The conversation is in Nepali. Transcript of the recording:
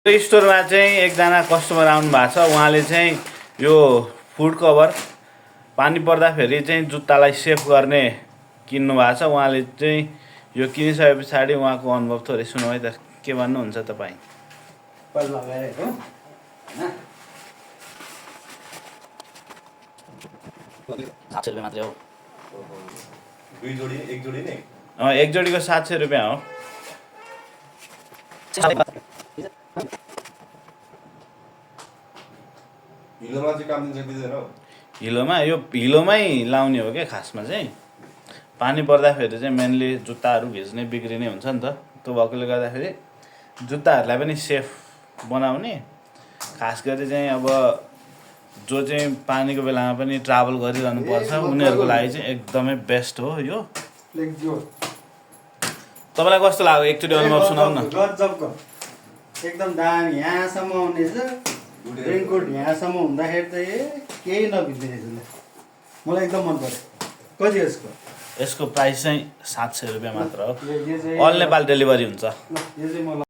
स्टोरमा चाहिँ एकजना कस्टमर आउनु भएको छ। उहाँले चाहिँ यो फुड कभर पानी पर्दाखेरि चाहिँ जुत्तालाई सेफ गर्ने किन्नु भएको छ। उहाँले चाहिँ यो किनिसके पछाडि उहाँको अनुभव थोरै सुनौँ है त, के भन्नुहुन्छ तपाईँ? पहिला लगाएको हैन 700 रुपियाँ मात्रै हो। दुई जोडी एक जोडी नै एक जोडीको 700 रुपियाँ हो। हिलोमा चाहिँ काम दिन्छ दिँदैन हौ। हिलोमै लाउने हो क्या खासमा चाहिँ। पानी पर्दाखेरि चाहिँ मेनली जुत्ताहरू भिज्ने बिग्रिने हुन्छ नि त, त्यो भएकोले गर्दाखेरि जुत्ताहरूलाई पनि सेफ बनाउने, खास गरी चाहिँ अब जो चाहिँ पानीको बेलामा पनि ट्राभल गरिरहनु पर्छ उनीहरूको लागि चाहिँ एकदमै बेस्ट हो यो। तपाईँलाई कस्तो लाग्यो एकचोटि अनुभव सुनाउनु न। गजबको एकदम दामी, यहाँसम्म आउने छ रेनकोट, यहाँसम्म हुँदाखेरि त केही नभिज्ने रहेछ। मलाई एकदम मन पर्यो। कति यसको प्राइस चाहिँ 700 रुपियाँ मात्र हो। यो चाहिँ अल नेपाल डेलिभरी हुन्छ। यो चाहिँ मलाई